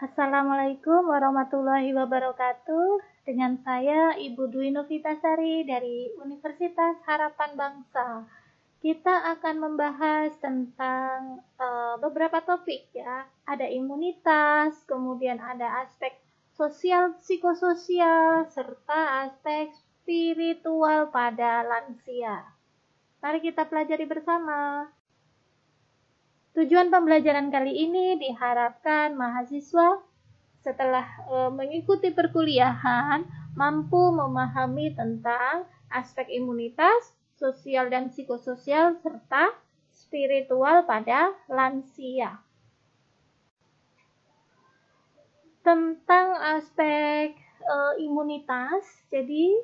Assalamualaikum warahmatullahi wabarakatuh. Dengan saya Ibu Dwi Novitasari dari Universitas Harapan Bangsa. Kita akan membahas tentang beberapa topik ya. Ada imunitas, kemudian ada aspek sosial psikososial, serta aspek spiritual pada lansia. Mari kita pelajari bersama. Tujuan pembelajaran kali ini diharapkan mahasiswa setelah mengikuti perkuliahan mampu memahami tentang aspek imunitas, sosial dan psikososial, serta spiritual pada lansia. Tentang aspek imunitas, jadi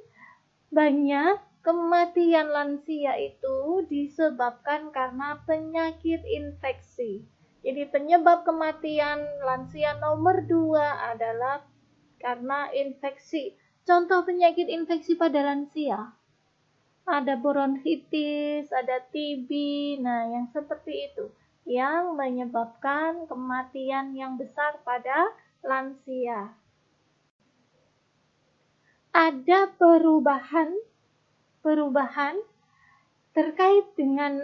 banyak kematian lansia itu disebabkan karena penyakit infeksi. Jadi penyebab kematian lansia nomor 2 adalah karena infeksi. Contoh penyakit infeksi pada lansia. Ada bronkitis, ada TB, nah yang seperti itu. Yang menyebabkan kematian yang besar pada lansia. Ada perubahan terkait dengan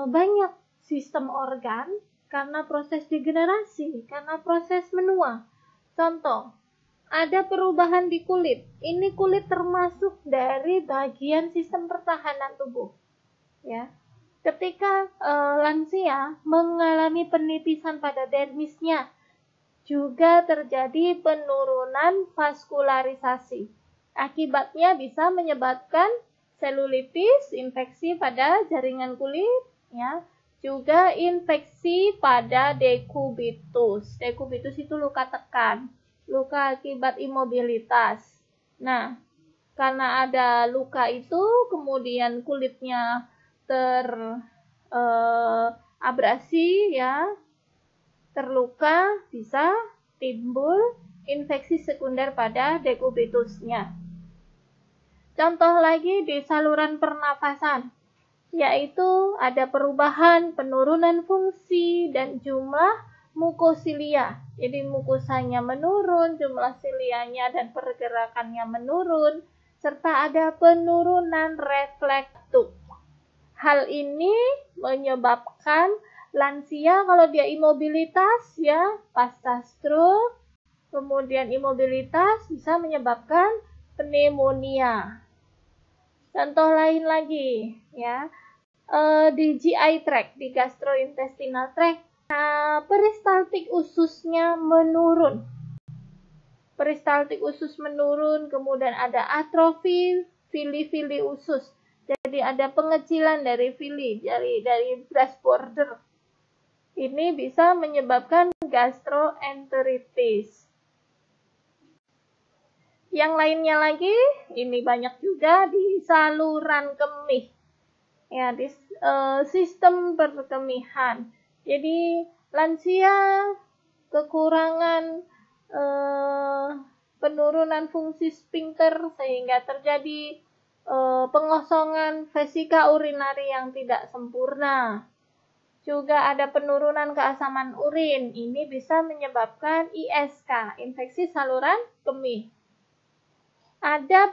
banyak sistem organ karena proses degenerasi, karena proses menua. Contoh, ada perubahan di kulit. Ini kulit termasuk dari bagian sistem pertahanan tubuh. Ya. Ketika lansia mengalami penipisan pada dermisnya, juga terjadi penurunan vaskularisasi. Akibatnya bisa menyebabkan selulitis, infeksi pada jaringan kulit, ya, juga infeksi pada dekubitus. Dekubitus itu luka tekan, luka akibat imobilitas. Nah, karena ada luka itu, kemudian kulitnya terabrasi, ya, terluka, bisa timbul infeksi sekunder pada dekubitusnya. Contoh lagi di saluran pernafasan, yaitu ada perubahan penurunan fungsi dan jumlah mukosilia. Jadi mukosanya menurun, jumlah silianya dan pergerakannya menurun, serta ada penurunan refleks tub. Hal ini menyebabkan lansia kalau dia imobilitas ya pasca stroke, kemudian imobilitas bisa menyebabkan pneumonia. Contoh lain lagi ya, di GI tract, di gastrointestinal tract, peristaltik ususnya menurun. Peristaltik usus menurun, kemudian ada atrofi fili-fili usus. Jadi ada pengecilan dari fili, dari brush border. Ini bisa menyebabkan gastroenteritis. Yang lainnya lagi, ini banyak juga di saluran kemih. Ya, di sistem perkemihan. Jadi lansia kekurangan penurunan fungsi sphincter sehingga terjadi pengosongan vesika urinari yang tidak sempurna. Juga ada penurunan keasaman urin. Ini bisa menyebabkan ISK, infeksi saluran kemih. Ada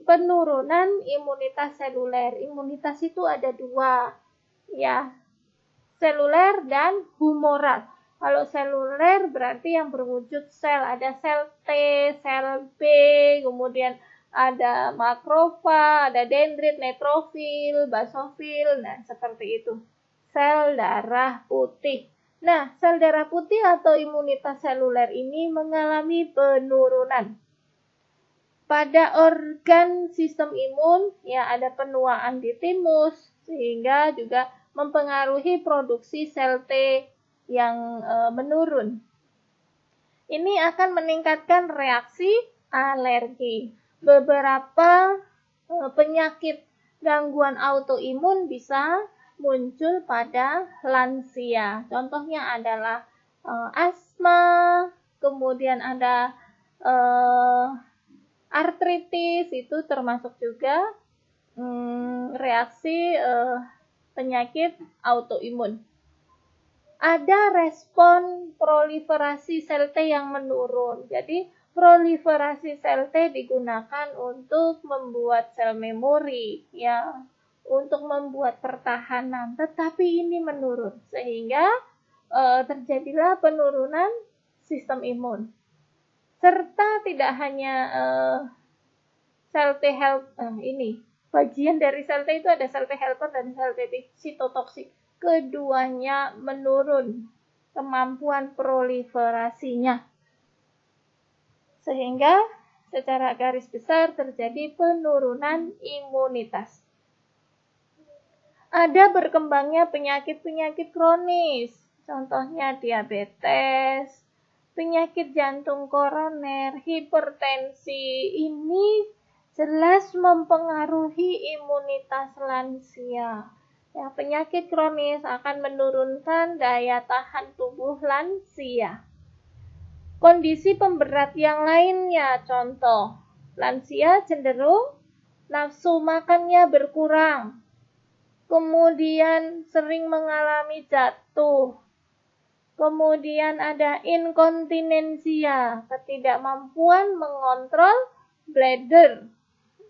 penurunan imunitas seluler. Imunitas itu ada dua, ya, seluler dan humoral. Kalau seluler berarti yang berwujud sel, ada sel T, sel B, kemudian ada makrofag, ada dendrit, neutrofil, basofil, nah seperti itu. Sel darah putih. Nah, sel darah putih atau imunitas seluler ini mengalami penurunan. Pada organ sistem imun, ya ada penuaan di timus, sehingga juga mempengaruhi produksi sel T yang menurun. Ini akan meningkatkan reaksi alergi. Beberapa penyakit gangguan autoimun bisa muncul pada lansia. Contohnya adalah asma, kemudian ada artritis, itu termasuk juga reaksi penyakit autoimun. ada respon proliferasi sel T yang menurun. Jadi proliferasi sel T digunakan untuk membuat sel memori, ya, untuk membuat pertahanan, tetapi ini menurun sehingga terjadilah penurunan sistem imun. Serta tidak hanya sel T helper ini, bagian dari sel T itu ada sel T helper dan sel T sitotoksik. Keduanya menurun kemampuan proliferasinya. Sehingga secara garis besar terjadi penurunan imunitas. Ada berkembangnya penyakit-penyakit kronis, contohnya diabetes, penyakit jantung koroner, hipertensi. Ini jelas mempengaruhi imunitas lansia. Ya, penyakit kronis akan menurunkan daya tahan tubuh lansia. Kondisi pemberat yang lainnya, contoh, lansia cenderung nafsu makannya berkurang, kemudian sering mengalami jatuh, kemudian ada inkontinensia, ketidakmampuan mengontrol bladder.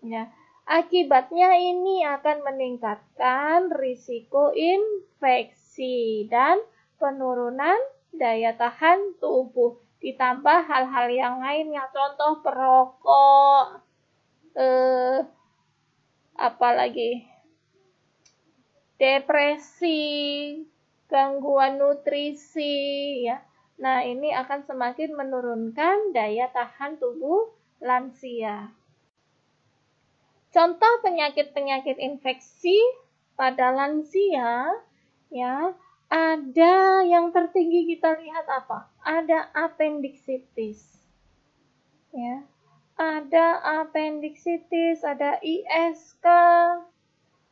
Ya. Akibatnya ini akan meningkatkan risiko infeksi dan penurunan daya tahan tubuh. Ditambah hal-hal yang lainnya, contoh perokok, apalagi depresi, gangguan nutrisi, ya. Nah, ini akan semakin menurunkan daya tahan tubuh lansia. Contoh penyakit-penyakit infeksi pada lansia, ya, ada yang tertinggi kita lihat apa? Ada appendicitis. Ya. Ada appendicitis, ada ISK,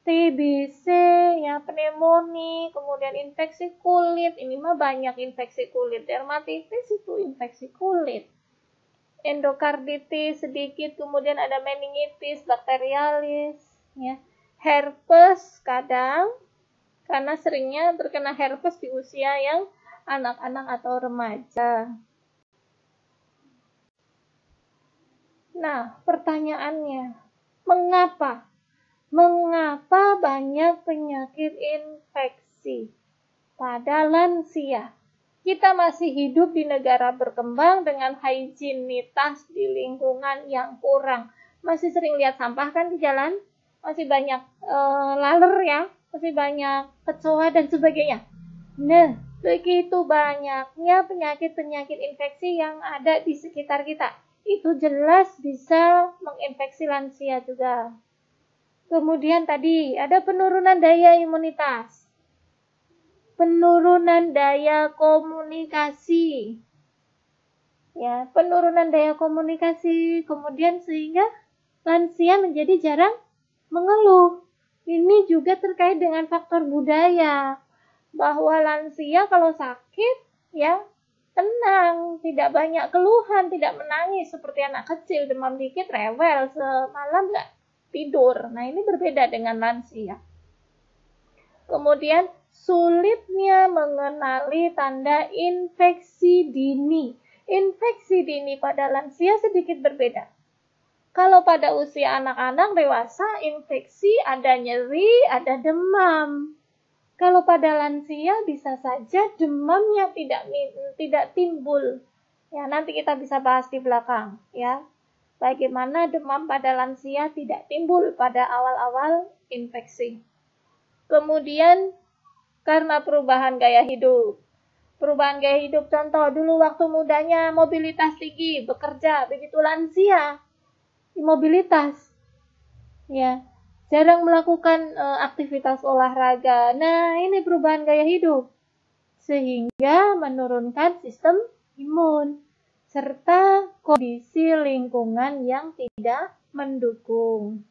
TBC, ya, pneumonia, kemudian infeksi kulit. Ini mah banyak infeksi kulit. Dermatitis itu infeksi kulit. Endokarditis sedikit, kemudian ada meningitis, bakterialis, ya. Herpes kadang, karena seringnya terkena herpes di usia yang anak-anak atau remaja. Nah, pertanyaannya, mengapa? Mengapa banyak penyakit infeksi pada lansia? Kita masih hidup di negara berkembang dengan higienitas di lingkungan yang kurang. Masih sering lihat sampah kan di jalan? Masih banyak laler ya, masih banyak kecoa dan sebagainya. Nah, begitu banyaknya penyakit-penyakit infeksi yang ada di sekitar kita. Itu jelas bisa menginfeksi lansia juga. Kemudian tadi ada penurunan daya imunitas. Penurunan daya komunikasi. Ya, penurunan daya komunikasi, kemudian sehingga lansia menjadi jarang mengeluh. Ini juga terkait dengan faktor budaya, bahwa lansia kalau sakit, ya, tenang, tidak banyak keluhan, tidak menangis seperti anak kecil, demam dikit, rewel, semalam nggak tidur. Nah, ini berbeda dengan lansia. Kemudian, sulitnya mengenali tanda infeksi dini. Infeksi dini pada lansia sedikit berbeda. Kalau pada usia anak-anak dewasa, infeksi ada nyeri, ada demam. Kalau pada lansia bisa saja demamnya tidak timbul. Ya, nanti kita bisa bahas di belakang, ya. Bagaimana demam pada lansia tidak timbul pada awal-awal infeksi. Kemudian karena perubahan gaya hidup. Perubahan gaya hidup, contoh dulu waktu mudanya mobilitas tinggi, bekerja, begitu lansia, imobilitas, ya, jarang melakukan aktivitas olahraga. Nah, ini perubahan gaya hidup, sehingga menurunkan sistem imun, serta kondisi lingkungan yang tidak mendukung.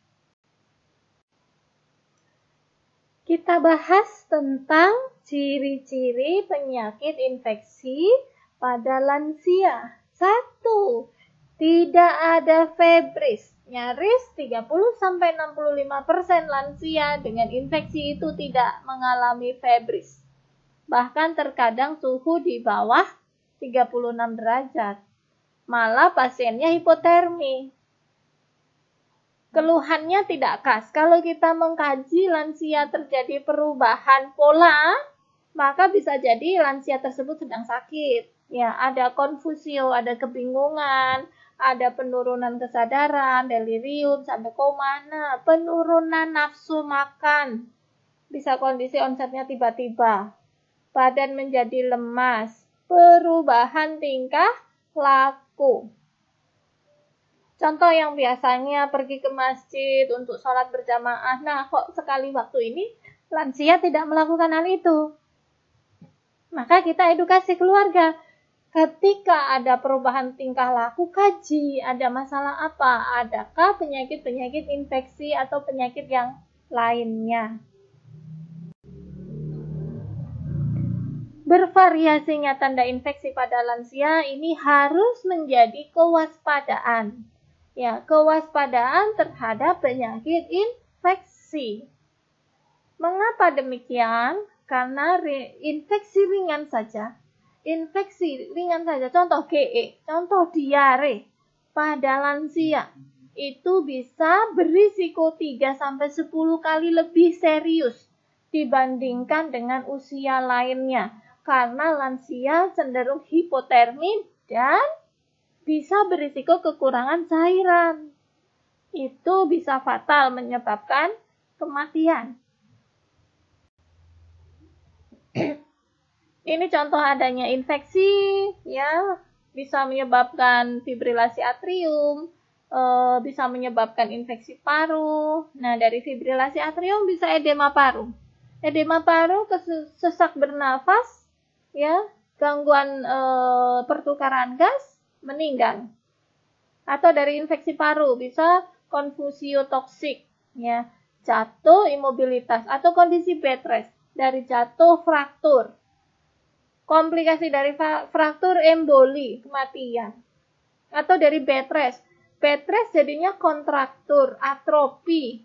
Kita bahas tentang ciri-ciri penyakit infeksi pada lansia. 1. Tidak ada febris. Nyaris 30-65% lansia dengan infeksi itu tidak mengalami febris. bahkan terkadang suhu di bawah 36 derajat. Malah pasiennya hipotermi. Keluhannya tidak khas. Kalau kita mengkaji lansia terjadi perubahan pola, maka bisa jadi lansia tersebut sedang sakit. Ya, ada konfusio, ada kebingungan, ada penurunan kesadaran, delirium, sampai koma, penurunan nafsu makan. Bisa kondisi onsetnya tiba-tiba. Badan menjadi lemas, perubahan tingkah laku. Contoh yang biasanya pergi ke masjid untuk sholat berjamaah, kok sekali waktu ini lansia tidak melakukan hal itu. Maka kita edukasi keluarga. Ketika ada perubahan tingkah laku, kaji ada masalah apa, adakah penyakit-penyakit infeksi atau penyakit yang lainnya. Bervariasinya tanda infeksi pada lansia ini harus menjadi kewaspadaan. Ya, kewaspadaan terhadap penyakit infeksi. Mengapa demikian? Karena infeksi ringan saja, contoh GE, contoh diare pada lansia itu bisa berisiko 3-10 kali lebih serius dibandingkan dengan usia lainnya, karena lansia cenderung hipotermi dan bisa berisiko kekurangan cairan. Itu bisa fatal menyebabkan kematian. Ini contoh adanya infeksi, ya, bisa menyebabkan fibrilasi atrium, bisa menyebabkan infeksi paru. Nah, dari fibrilasi atrium bisa edema paru. Edema paru, sesak bernafas, ya, gangguan pertukaran gas, meninggal. Atau dari infeksi paru bisa konfusio toksik, ya, jatuh, imobilitas, atau kondisi bed rest, dari jatuh fraktur. Komplikasi dari fraktur emboli, kematian. Atau dari bed rest. Bed rest jadinya kontraktur, atropi,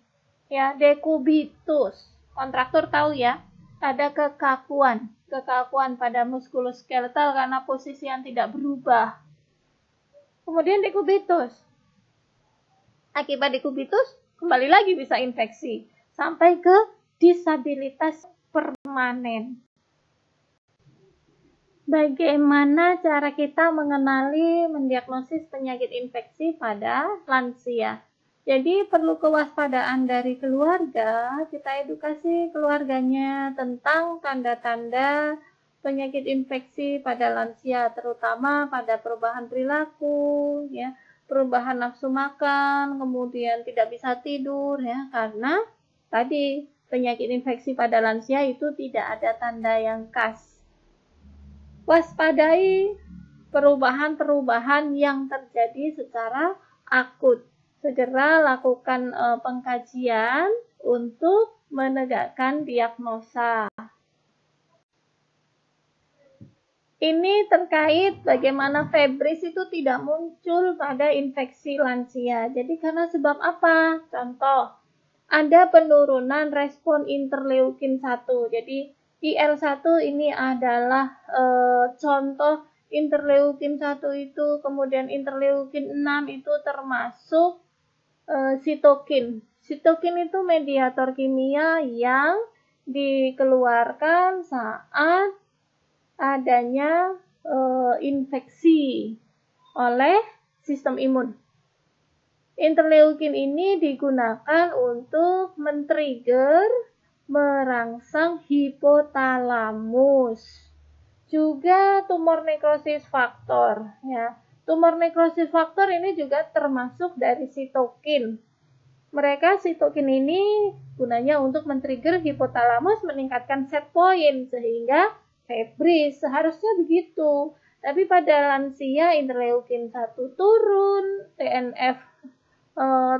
ya, dekubitus. Kontraktur tahu ya, ada kekakuan pada muskuloskeletal karena posisi yang tidak berubah. Kemudian dekubitus. Akibat dekubitus, kembali lagi bisa infeksi. Sampai ke disabilitas permanen. Bagaimana cara kita mengenali, mendiagnosis penyakit infeksi pada lansia? Jadi perlu kewaspadaan dari keluarga, kita edukasi keluarganya tentang tanda-tanda penyakit infeksi pada lansia, terutama pada perubahan perilaku, ya, perubahan nafsu makan, kemudian tidak bisa tidur, ya, karena tadi penyakit infeksi pada lansia itu tidak ada tanda yang khas. Waspadai perubahan-perubahan yang terjadi secara akut. Segera lakukan pengkajian untuk menegakkan diagnosa. Ini terkait bagaimana febris itu tidak muncul pada infeksi lansia. Jadi karena sebab apa? Contoh, ada penurunan respon interleukin 1. Jadi IL-1 ini adalah contoh interleukin 1 itu, kemudian interleukin 6 itu termasuk sitokin. Sitokin itu mediator kimia yang dikeluarkan saat adanya infeksi oleh sistem imun. Interleukin ini digunakan untuk men-trigger, merangsang hipotalamus. Juga tumor nekrosis faktor, ya. Tumor nekrosis faktor ini juga termasuk dari sitokin. Sitokin ini gunanya untuk men-trigger hipotalamus, meningkatkan set point sehingga febris, seharusnya begitu. Tapi pada lansia interleukin 1 turun, TNF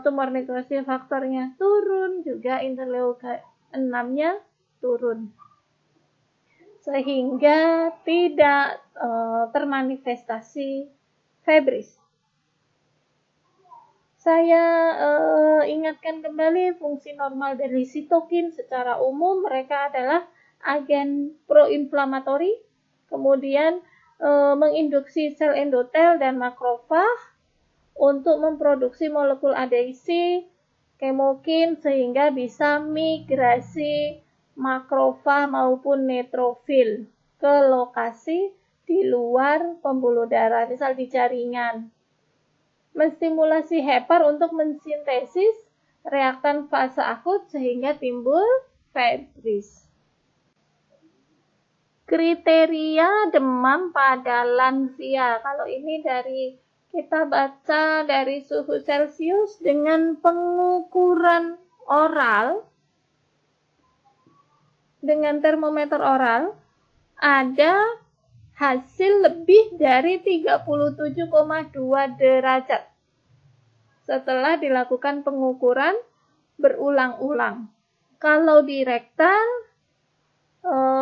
tumor nekrosis faktornya turun, juga interleukin 6-nya turun. Sehingga tidak termanifestasi febris. Saya ingatkan kembali fungsi normal dari sitokin secara umum mereka adalah agen proinflamatori, kemudian menginduksi sel endotel dan makrofag untuk memproduksi molekul adhesi, kemokin, sehingga bisa migrasi makrofag maupun neutrofil ke lokasi di luar pembuluh darah, misal di jaringan. Menstimulasi hepar untuk mensintesis reaktan fase akut sehingga timbul febris. Kriteria demam pada lansia. Kalau ini kita baca dari suhu Celcius dengan pengukuran oral, dengan termometer oral, ada hasil lebih dari 37,2 derajat setelah dilakukan pengukuran berulang-ulang. Kalau di rektal,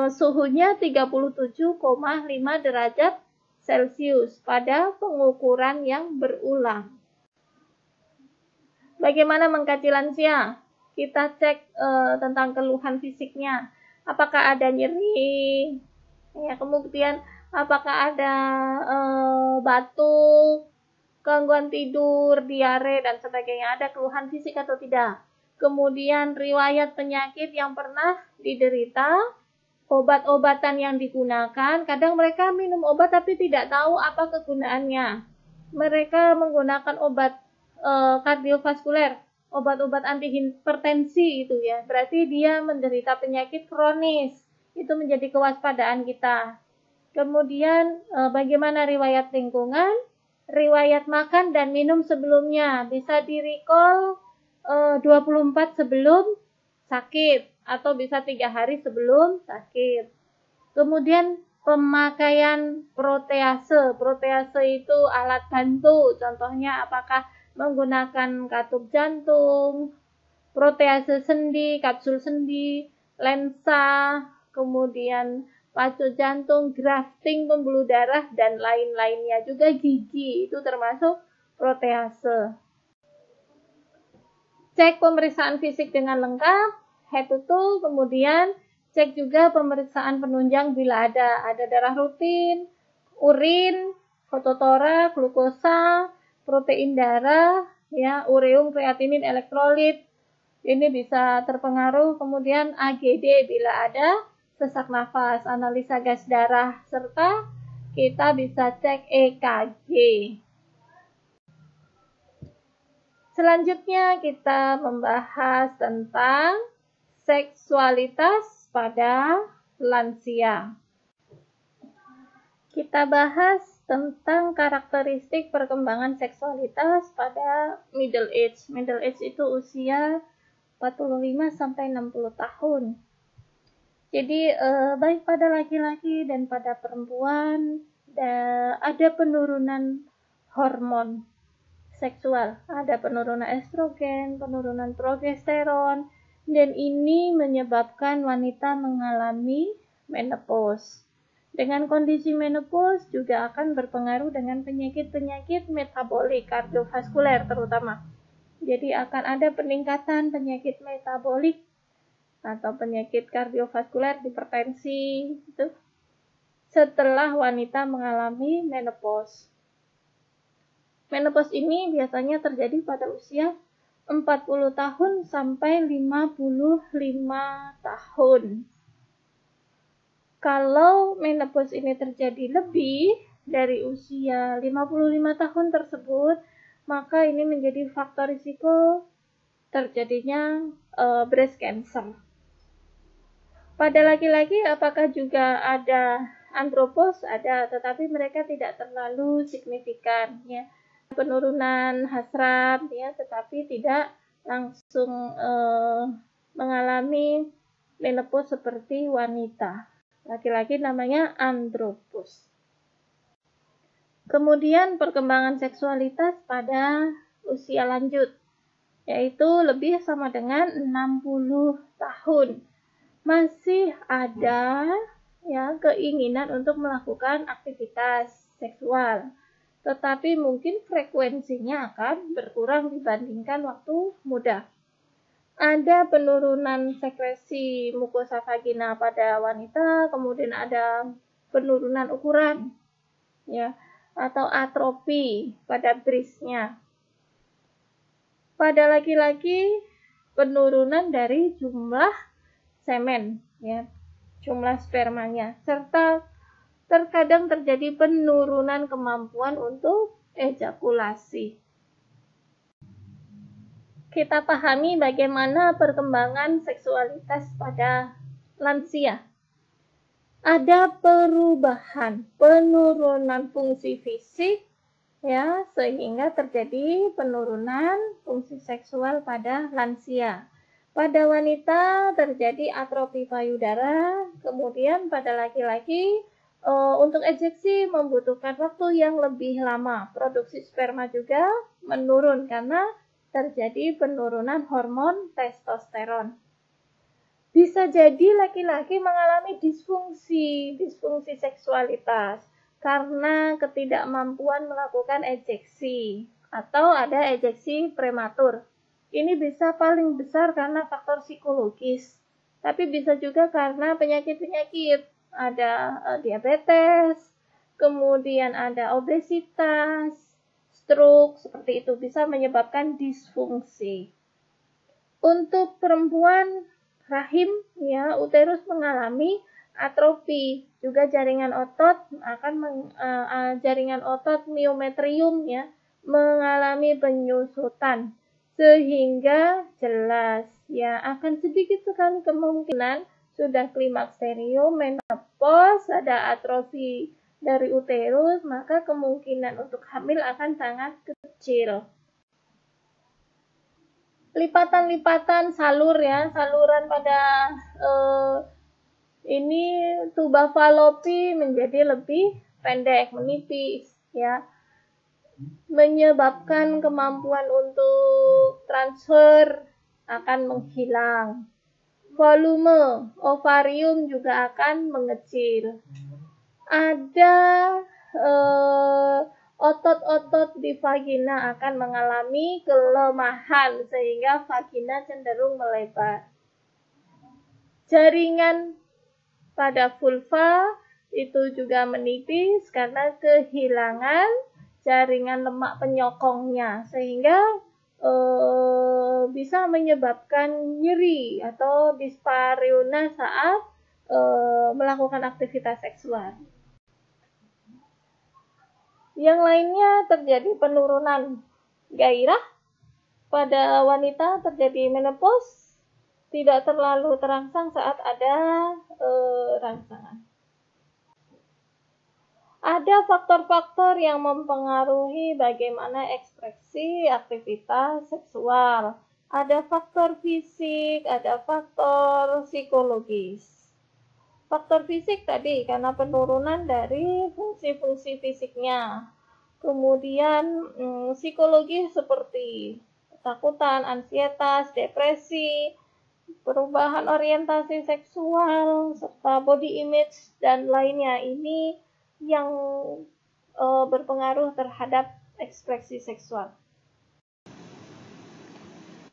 suhunya 37,5 derajat Celcius pada pengukuran yang berulang. Bagaimana mengkaji lansia? Kita cek tentang keluhan fisiknya. Apakah ada nyeri? Ya, kemudian apakah ada batuk, gangguan tidur, diare, dan sebagainya. Ada keluhan fisik atau tidak? Kemudian riwayat penyakit yang pernah diderita, obat-obatan yang digunakan. Kadang mereka minum obat tapi tidak tahu apa kegunaannya. Mereka menggunakan obat kardiovaskuler, obat-obat anti hipertensi itu ya. Berarti dia menderita penyakit kronis. Itu menjadi kewaspadaan kita. Kemudian bagaimana riwayat lingkungan, riwayat makan dan minum sebelumnya. Bisa di-recall 24 sebelum sakit atau bisa 3 hari sebelum sakit. Kemudian pemakaian protease. Protease itu alat bantu. Contohnya apakah menggunakan katup jantung, protease sendi, kapsul sendi, lensa, kemudian pacu jantung, grafting pembuluh darah, dan lain-lainnya. Juga gigi, itu termasuk protease. Cek pemeriksaan fisik dengan lengkap, head to toe, kemudian cek juga pemeriksaan penunjang bila ada darah rutin, urin, fototora, glukosa, protein darah, ya, ureum, kreatinin, elektrolit. Ini bisa terpengaruh. Kemudian AGD bila ada sesak nafas, analisa gas darah, serta kita bisa cek EKG. Selanjutnya kita membahas tentang seksualitas pada lansia. Kita bahas tentang karakteristik perkembangan seksualitas pada middle age. Middle age itu usia 45 sampai 60 tahun. Jadi baik pada laki-laki dan pada perempuan ada penurunan hormon seksual, ada penurunan estrogen, penurunan progesteron, dan ini menyebabkan wanita mengalami menopause. Dengan kondisi menopause juga akan berpengaruh dengan penyakit-penyakit metabolik kardiovaskuler terutama. Jadi akan ada peningkatan penyakit metabolik atau penyakit kardiovaskuler, hipertensi itu setelah wanita mengalami menopause. Menopause ini biasanya terjadi pada usia 40 tahun sampai 55 tahun. Kalau menopause ini terjadi lebih dari usia 55 tahun tersebut, maka ini menjadi faktor risiko terjadinya breast cancer. Pada laki-laki apakah juga ada andropause? Ada, tetapi mereka tidak terlalu signifikan ya. Penurunan hasrat ya, tetapi tidak langsung mengalami menopause seperti wanita. Laki-laki namanya andropause. Kemudian perkembangan seksualitas pada usia lanjut, yaitu lebih sama dengan 60 tahun. Masih ada ya keinginan untuk melakukan aktivitas seksual, tetapi mungkin frekuensinya akan berkurang dibandingkan waktu muda. Ada penurunan sekresi mukosa vagina pada wanita, kemudian ada penurunan ukuran, ya, atau atrofi pada brisnya. Pada laki-laki, penurunan dari jumlah semen, ya, jumlah spermanya, serta terkadang terjadi penurunan kemampuan untuk ejakulasi. Kita pahami bagaimana perkembangan seksualitas pada lansia. Ada perubahan, penurunan fungsi fisik, ya, sehingga terjadi penurunan fungsi seksual pada lansia. Pada wanita terjadi atrofi payudara, kemudian pada laki-laki untuk ejeksi membutuhkan waktu yang lebih lama. Produksi sperma juga menurun karena terjadi penurunan hormon testosteron. Bisa jadi laki-laki mengalami disfungsi seksualitas karena ketidakmampuan melakukan ejeksi atau ada ejeksi prematur. Ini bisa paling besar karena faktor psikologis, tapi bisa juga karena penyakit-penyakit, ada diabetes, kemudian ada obesitas, stroke, seperti itu bisa menyebabkan disfungsi. Untuk perempuan, rahim, ya, uterus mengalami atrofi, juga jaringan otot jaringan otot miometrium, ya, mengalami penyusutan, sehingga jelas, ya, akan sedikit sekali kemungkinan sudah klimakterium, menopause, ada atrofi dari uterus, maka kemungkinan untuk hamil akan sangat kecil. Lipatan-lipatan salur, ya, saluran pada ini tuba falopi menjadi lebih pendek, menipis, ya, menyebabkan kemampuan untuk transfer akan menghilang. Volume ovarium juga akan mengecil. Ada otot-otot di vagina akan mengalami kelemahan sehingga vagina cenderung melebar. Jaringan pada vulva itu juga menipis karena kehilangan jaringan lemak penyokongnya, sehingga bisa menyebabkan nyeri atau dispareunia saat melakukan aktivitas seksual. Yang lainnya terjadi penurunan gairah pada wanita, terjadi menopause, tidak terlalu terangsang saat ada rangsangan. Ada faktor-faktor yang mempengaruhi bagaimana ekspresi aktivitas seksual. Ada faktor fisik, ada faktor psikologis. Faktor fisik tadi karena penurunan dari fungsi-fungsi fisiknya. Kemudian psikologis seperti ketakutan, ansietas, depresi, perubahan orientasi seksual, serta body image dan lainnya. Ini yang berpengaruh terhadap ekspresi seksual.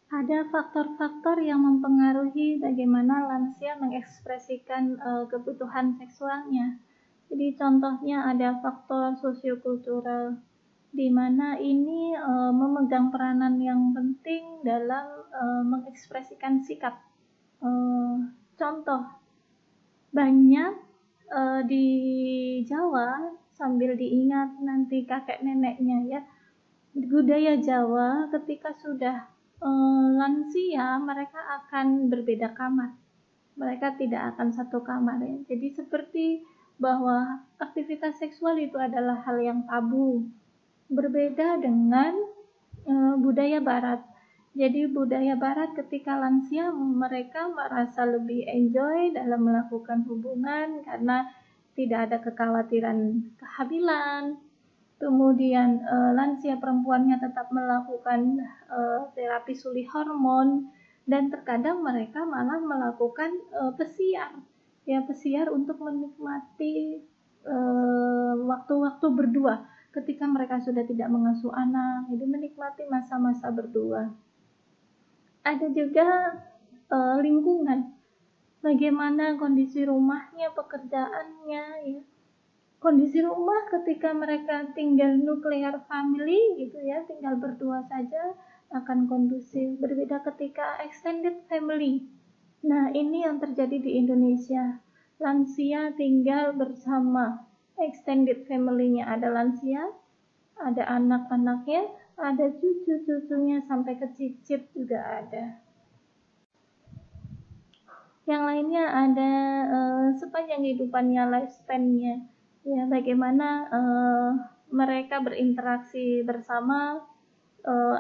Ada faktor-faktor yang mempengaruhi bagaimana lansia mengekspresikan kebutuhan seksualnya. Jadi contohnya ada faktor sosiokultural, di mana ini memegang peranan yang penting dalam mengekspresikan sikap. Contoh, banyak di Jawa, sambil diingat nanti kakek neneknya, ya, budaya Jawa ketika sudah lansia mereka akan berbeda kamar, mereka tidak akan satu kamar, ya. Jadi seperti bahwa aktivitas seksual itu adalah hal yang tabu, berbeda dengan budaya Barat. Jadi budaya Barat ketika lansia mereka merasa lebih enjoy dalam melakukan hubungan karena tidak ada kekhawatiran kehamilan. Kemudian lansia perempuannya tetap melakukan terapi sulih hormon, dan terkadang mereka malah melakukan pesiar, ya, pesiar untuk menikmati waktu-waktu berdua ketika mereka sudah tidak mengasuh anak, jadi menikmati masa-masa berdua. Ada juga lingkungan, bagaimana kondisi rumahnya, pekerjaannya, ya. Kondisi rumah ketika mereka tinggal nuclear family gitu ya, tinggal berdua saja akan kondusif. Berbeda ketika extended family. Nah, ini yang terjadi di Indonesia. Lansia tinggal bersama extended family-nya, ada lansia, ada anak-anaknya, ada cucu-cucunya, sampai ke cicit juga ada. Yang lainnya ada sepanjang kehidupannya, lifespan-nya, ya, bagaimana mereka berinteraksi bersama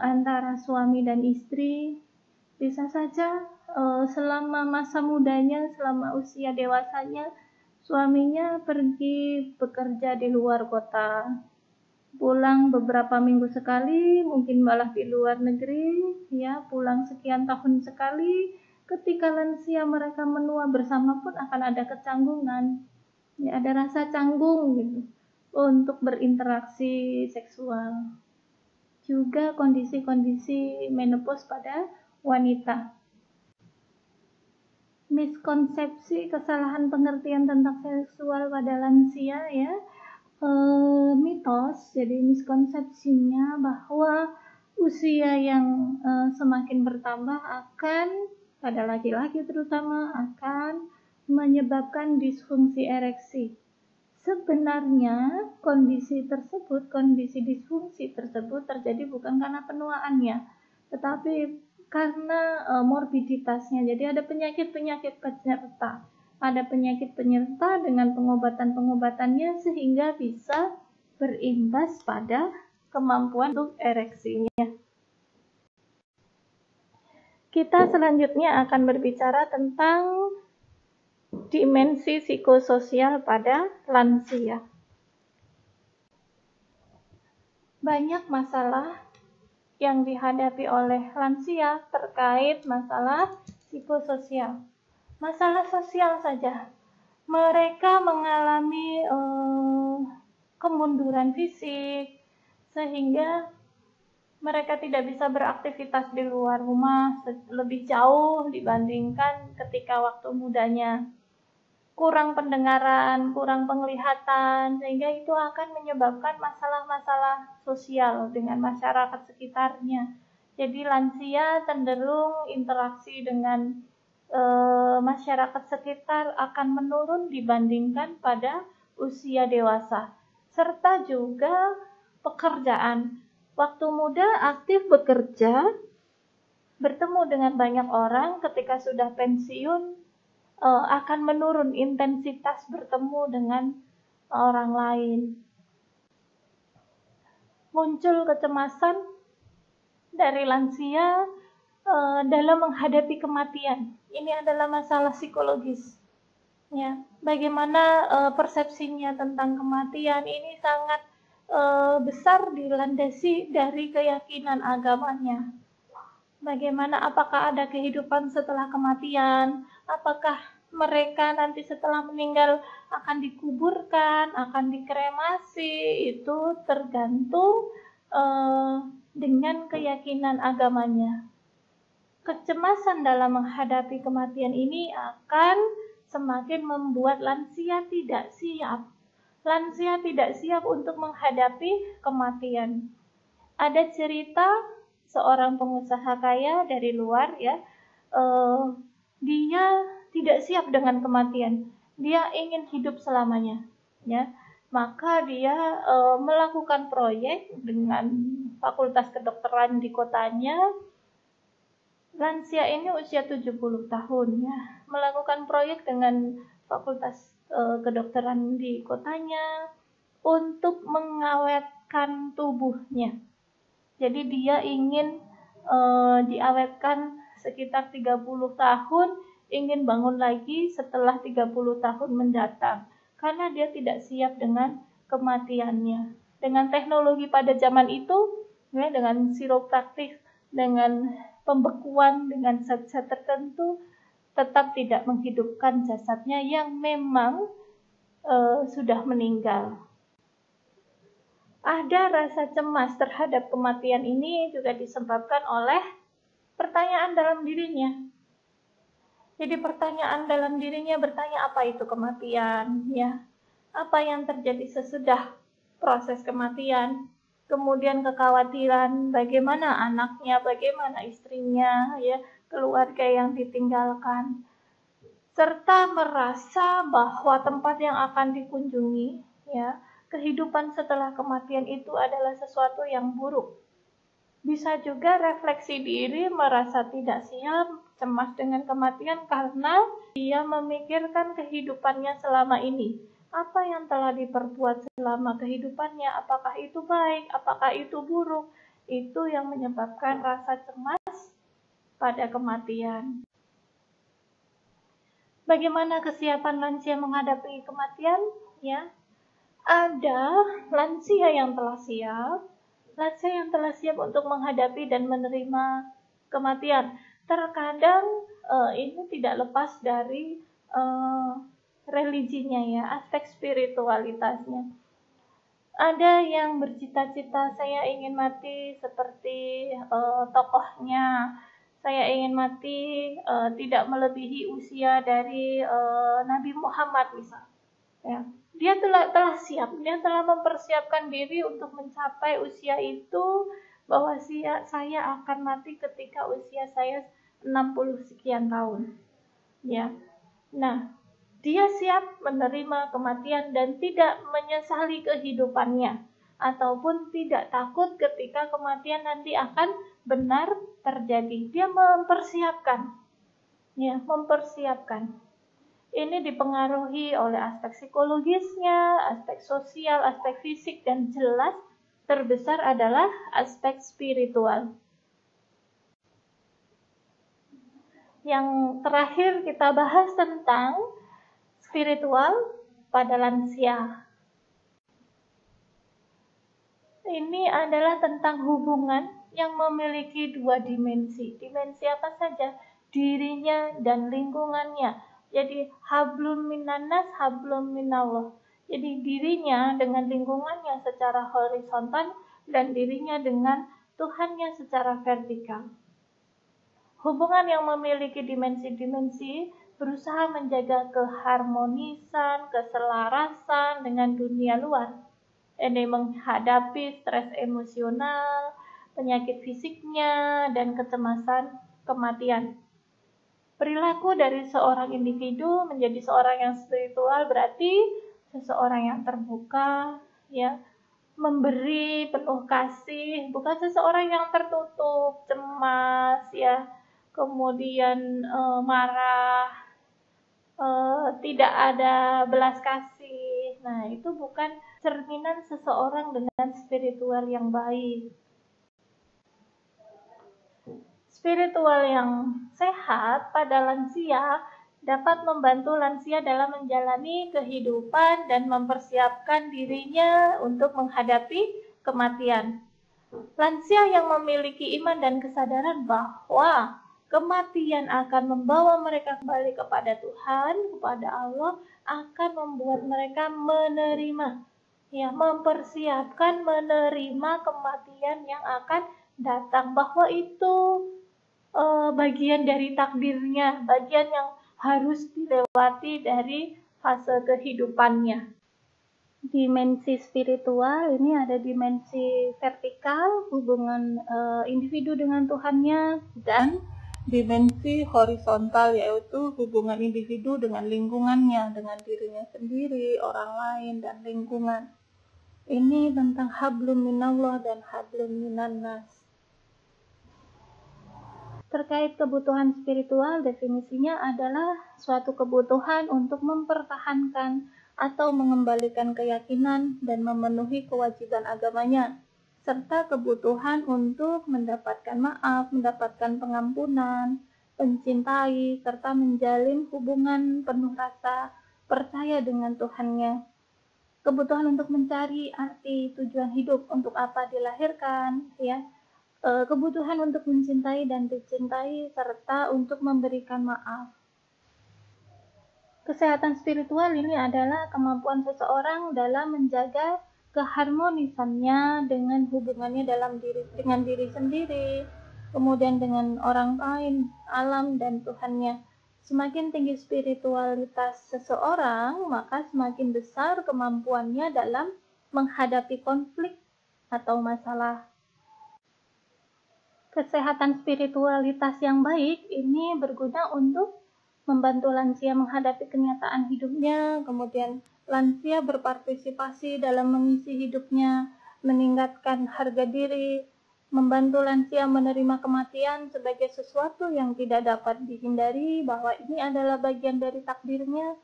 antara suami dan istri. Bisa saja selama masa mudanya, selama usia dewasanya, suaminya pergi bekerja di luar kota, pulang beberapa minggu sekali, mungkin malah di luar negeri, ya, pulang sekian tahun sekali. Ketika lansia mereka menua bersama pun akan ada kecanggungan, ya, ada rasa canggung gitu untuk berinteraksi seksual. Juga kondisi-kondisi menopause pada wanita. Miskonsepsi, kesalahan pengertian tentang seksual pada lansia, ya, mitos, jadi miskonsepsinya bahwa usia yang semakin bertambah akan, pada laki-laki terutama, akan menyebabkan disfungsi ereksi. Sebenarnya kondisi disfungsi tersebut terjadi bukan karena penuaannya, tetapi karena morbiditasnya. Jadi ada penyakit-penyakit penyerta. Ada penyakit penyerta dengan pengobatan-pengobatannya sehingga bisa berimbas pada kemampuan untuk ereksinya. Kita selanjutnya akan berbicara tentang dimensi psikososial pada lansia. Banyak masalah yang dihadapi oleh lansia terkait masalah psikososial. Masalah sosial saja. Mereka mengalami kemunduran fisik, sehingga mereka tidak bisa beraktivitas di luar rumah lebih jauh dibandingkan ketika waktu mudanya. Kurang pendengaran, kurang penglihatan, sehingga itu akan menyebabkan masalah-masalah sosial dengan masyarakat sekitarnya. Jadi lansia cenderung interaksi dengan masyarakat sekitar akan menurun dibandingkan pada usia dewasa. Serta juga pekerjaan. Waktu muda aktif bekerja, bertemu dengan banyak orang, ketika sudah pensiun akan menurun intensitas bertemu dengan orang lain. Muncul kecemasan dari lansia dalam menghadapi kematian. Ini adalah masalah psikologis. Ya, bagaimana persepsinya tentang kematian ini sangat besar dilandasi dari keyakinan agamanya. Bagaimana, apakah ada kehidupan setelah kematian? Apakah mereka nanti setelah meninggal akan dikuburkan, akan dikremasi? Itu tergantung dengan keyakinan agamanya. Kecemasan dalam menghadapi kematian ini akan semakin membuat lansia tidak siap. Lansia tidak siap untuk menghadapi kematian. Ada cerita seorang pengusaha kaya dari luar, ya, dia tidak siap dengan kematian. Dia ingin hidup selamanya, ya. Maka dia melakukan proyek dengan fakultas kedokteran di kotanya. Lansia ini usia 70 tahun, ya, melakukan proyek dengan fakultas kedokteran di kotanya untuk mengawetkan tubuhnya. Jadi dia ingin diawetkan sekitar 30 tahun, ingin bangun lagi setelah 30 tahun mendatang, karena dia tidak siap dengan kematiannya. Dengan teknologi pada zaman itu, ya, dengan chiropraktik, dengan pembekuan, dengan zat-zat tertentu, tetap tidak menghidupkan jasadnya yang memang sudah meninggal. Ada rasa cemas terhadap kematian ini juga disebabkan oleh pertanyaan dalam dirinya. Jadi pertanyaan dalam dirinya bertanya, apa itu kematian, ya? Apa yang terjadi sesudah proses kematian? Kemudian kekhawatiran bagaimana anaknya, bagaimana istrinya, ya, keluarga yang ditinggalkan. Serta merasa bahwa tempat yang akan dikunjungi, ya, kehidupan setelah kematian itu adalah sesuatu yang buruk. Bisa juga refleksi diri, merasa tidak siap, cemas dengan kematian karena dia memikirkan kehidupannya selama ini. Apa yang telah diperbuat selama kehidupannya, apakah itu baik, apakah itu buruk, itu yang menyebabkan rasa cemas pada kematian. Bagaimana kesiapan lansia menghadapi kematian? Ya, ada lansia yang telah siap, lansia yang telah siap untuk menghadapi dan menerima kematian. Terkadang ini tidak lepas dari religinya, ya, aspek spiritualitasnya. Ada yang bercita-cita, saya ingin mati seperti tokohnya, saya ingin mati tidak melebihi usia dari Nabi Muhammad misalnya. Ya. Dia telah siap, dia telah mempersiapkan diri untuk mencapai usia itu, bahwa saya akan mati ketika usia saya 60 sekian tahun. Ya. Nah, dia siap menerima kematian dan tidak menyesali kehidupannya, ataupun tidak takut ketika kematian nanti akan benar terjadi. Dia mempersiapkan. Ya, mempersiapkan. Ini dipengaruhi oleh aspek psikologisnya, aspek sosial, aspek fisik, dan jelas terbesar adalah aspek spiritual. Yang terakhir kita bahas tentang spiritual pada lansia. Ini adalah tentang hubungan yang memiliki dua dimensi. Dimensi apa saja? Dirinya dan lingkungannya. Jadi hablum minannas, hablum minallah. Jadi dirinya dengan lingkungannya secara horizontal dan dirinya dengan Tuhannya secara vertikal. Hubungan yang memiliki dimensi-dimensi berusaha menjaga keharmonisan, keselarasan dengan dunia luar. Ini menghadapi stres emosional, penyakit fisiknya, dan kecemasan kematian. Perilaku dari seorang individu menjadi seorang yang spiritual berarti seseorang yang terbuka, ya, memberi penuh kasih, bukan seseorang yang tertutup, cemas, ya, kemudian marah, tidak ada belas kasih. Nah, itu bukan cerminan seseorang dengan spiritual yang baik. Spiritual yang sehat pada lansia dapat membantu lansia dalam menjalani kehidupan dan mempersiapkan dirinya untuk menghadapi kematian. Lansia yang memiliki iman dan kesadaran bahwa kematian akan membawa mereka kembali kepada Tuhan, kepada Allah, akan membuat mereka menerima, ya, mempersiapkan menerima kematian yang akan datang, bahwa itu bagian dari takdirnya, bagian yang harus dilewati dari fase kehidupannya. Dimensi spiritual ini ada dimensi vertikal, hubungan individu dengan Tuhannya, dan dimensi horizontal, yaitu hubungan individu dengan lingkungannya, dengan dirinya sendiri, orang lain, dan lingkungan. Ini tentang hablum minallah dan hablum minannas. Terkait kebutuhan spiritual, definisinya adalah suatu kebutuhan untuk mempertahankan atau mengembalikan keyakinan dan memenuhi kewajiban agamanya, serta kebutuhan untuk mendapatkan maaf, mendapatkan pengampunan, mencintai, serta menjalin hubungan penuh rasa percaya dengan Tuhannya. Kebutuhan untuk mencari arti tujuan hidup, untuk apa dilahirkan, ya. Kebutuhan untuk mencintai dan dicintai, serta untuk memberikan maaf. Kesehatan spiritual ini adalah kemampuan seseorang dalam menjaga keharmonisannya dengan hubungannya dengan diri sendiri, kemudian dengan orang lain, alam, dan Tuhannya. Semakin tinggi spiritualitas seseorang, maka semakin besar kemampuannya dalam menghadapi konflik atau masalah. Kesehatan spiritualitas yang baik ini berguna untuk membantu lansia menghadapi kenyataan hidupnya, kemudian lansia berpartisipasi dalam mengisi hidupnya, meningkatkan harga diri, membantu lansia menerima kematian sebagai sesuatu yang tidak dapat dihindari, bahwa ini adalah bagian dari takdirnya.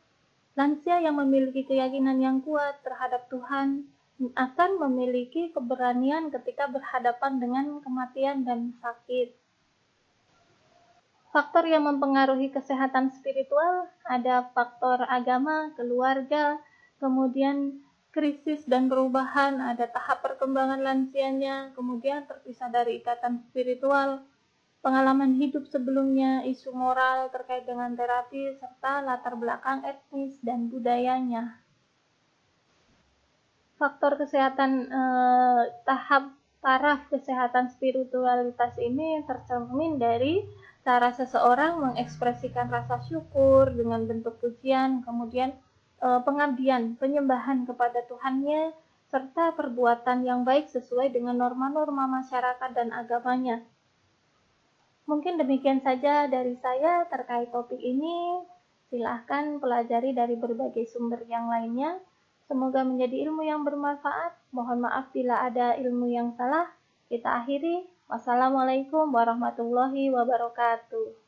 Lansia yang memiliki keyakinan yang kuat terhadap Tuhan akan memiliki keberanian ketika berhadapan dengan kematian dan sakit. Faktor yang mempengaruhi kesehatan spiritual ada faktor agama, keluarga, kemudian krisis dan perubahan, ada tahap perkembangan lansianya, kemudian terpisah dari ikatan spiritual, pengalaman hidup sebelumnya, isu moral terkait dengan terapi, serta latar belakang etnis dan budayanya. Faktor kesehatan taraf kesehatan spiritualitas ini tercermin dari cara seseorang mengekspresikan rasa syukur dengan bentuk pujian, kemudian pengabdian, penyembahan kepada Tuhannya, serta perbuatan yang baik sesuai dengan norma-norma masyarakat dan agamanya. Mungkin demikian saja dari saya terkait topik ini. Silahkan pelajari dari berbagai sumber yang lainnya. Semoga menjadi ilmu yang bermanfaat. Mohon maaf bila ada ilmu yang salah. Kita akhiri. Wassalamualaikum warahmatullahi wabarakatuh.